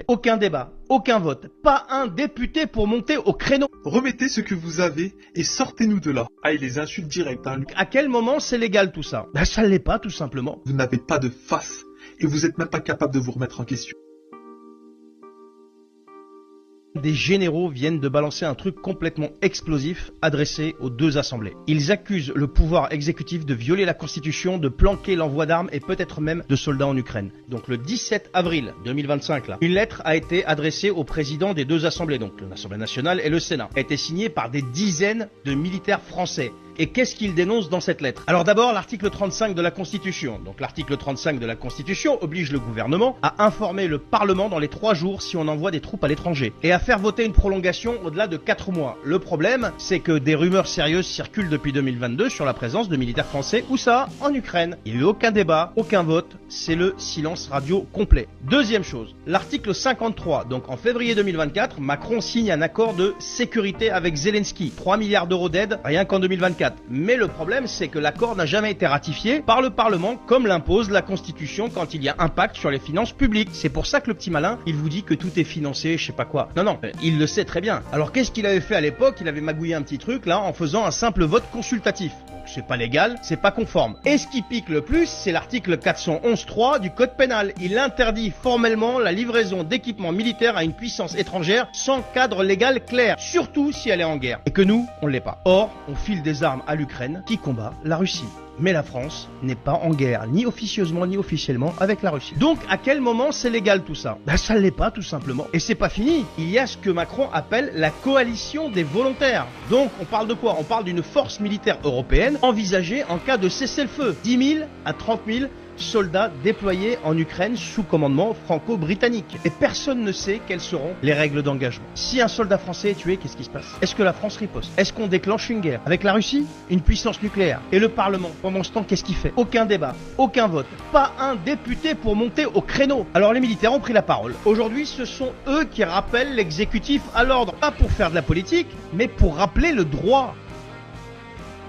Aucun débat, aucun vote, pas un député pour monter au créneau. Remettez ce que vous avez et sortez-nous de là. Ah, et les insultes directes, hein. À quel moment c'est légal tout ça? Ça l'est pas tout simplement. Vous n'avez pas de face et vous n'êtes même pas capable de vous remettre en question. Des généraux viennent de balancer un truc complètement explosif adressé aux deux assemblées. Ils accusent le pouvoir exécutif de violer la Constitution, de planquer l'envoi d'armes et peut-être même de soldats en Ukraine. Donc le 17 avril 2025, là, une lettre a été adressée au président des deux assemblées, donc l'Assemblée nationale et le Sénat. Elle a été signée par des dizaines de militaires français. Et qu'est-ce qu'il dénonce dans cette lettre? Alors d'abord, l'article 35 de la Constitution. Donc l'article 35 de la Constitution oblige le gouvernement à informer le Parlement dans les 3 jours si on envoie des troupes à l'étranger et à faire voter une prolongation au-delà de 4 mois. Le problème, c'est que des rumeurs sérieuses circulent depuis 2022 sur la présence de militaires français. Où ça? En Ukraine. Il n'y a eu aucun débat, aucun vote, c'est le silence radio complet. Deuxième chose, l'article 53. Donc en février 2024, Macron signe un accord de sécurité avec Zelensky. 3 milliards d'euros d'aide, rien qu'en 2024. Mais le problème, c'est que l'accord n'a jamais été ratifié par le Parlement comme l'impose la Constitution quand il y a impact sur les finances publiques. C'est pour ça que le petit malin, il vous dit que tout est financé, je sais pas quoi. Non, il le sait très bien. Alors qu'est-ce qu'il avait fait à l'époque? Il avait magouillé un petit truc là en faisant un simple vote consultatif. C'est pas légal, c'est pas conforme. Et ce qui pique le plus, c'est l'article 411.3 du Code pénal. Il interdit formellement la livraison d'équipements militaires à une puissance étrangère sans cadre légal clair, surtout si elle est en guerre. Et que nous, on l'est pas. Or, on file des armes à l'Ukraine qui combat la Russie. Mais la France n'est pas en guerre, ni officieusement ni officiellement, avec la Russie. Donc, à quel moment c'est légal tout ça? Ça l'est pas, tout simplement. Et c'est pas fini. Il y a ce que Macron appelle la coalition des volontaires. Donc, on parle de quoi? On parle d'une force militaire européenne envisagée en cas de cessez-le-feu. 10 000 à 30 000 soldats déployés en Ukraine sous commandement franco-britannique. Et personne ne sait quelles seront les règles d'engagement. Si un soldat français est tué, qu'est-ce qui se passe? Est-ce que la France riposte? Est-ce qu'on déclenche une guerre? Avec la Russie? Une puissance nucléaire? Et le Parlement, pendant ce temps, qu'est-ce qu'il fait? Aucun débat, aucun vote, pas un député pour monter au créneau. Alors les militaires ont pris la parole. Aujourd'hui, ce sont eux qui rappellent l'exécutif à l'ordre. Pas pour faire de la politique, mais pour rappeler le droit.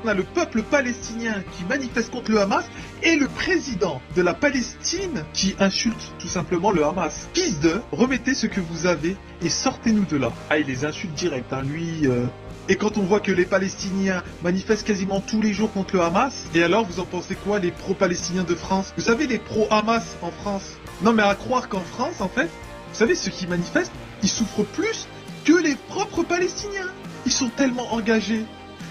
On a le peuple palestinien qui manifeste contre le Hamas et le président de la Palestine qui insulte tout simplement le Hamas. Fils de, remettez ce que vous avez et sortez-nous de là. Ah, et les insultes directes, hein, lui... Et quand on voit que les Palestiniens manifestent quasiment tous les jours contre le Hamas, et alors vous en pensez quoi les pro-palestiniens de France? Vous savez, les pro-Hamas en France? Non mais à croire qu'en France, en fait, vous savez, ceux qui manifestent, ils souffrent plus que les propres Palestiniens. Ils sont tellement engagés,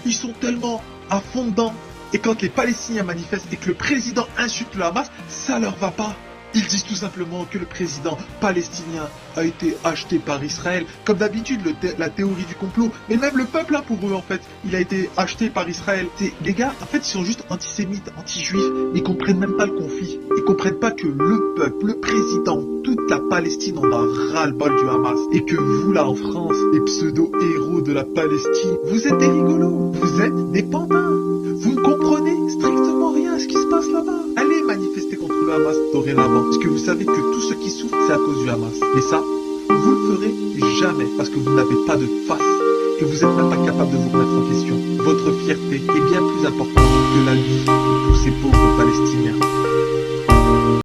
ils sont tellement à fond dedans. Et quand les Palestiniens manifestent et que le président insulte le Hamas, ça leur va pas. Ils disent tout simplement que le président palestinien a été acheté par Israël. Comme d'habitude, la théorie du complot. Mais même le peuple, là, pour eux, en fait, il a été acheté par Israël. Les gars, en fait, ils sont juste antisémites, anti-juifs. Ils comprennent même pas le conflit. Ils comprennent pas que le peuple, le président, toute la Palestine en a ras-le-bol du Hamas. Et que vous, là, en France, les pseudo-héros de la Palestine, vous êtes des rigolos. Vous êtes des pantins. Vous ne comprenez strictement rien à ce qui se passe là-bas. Allez manifester contre le Hamas dorénavant. Parce que vous savez que tout ce qui souffre, c'est à cause du Hamas. Mais ça, vous le ferez jamais. Parce que vous n'avez pas de face. Et vous n'êtes même pas capable de vous remettre en question. Votre fierté est bien plus importante que la vie de tous ces pauvres Palestiniens.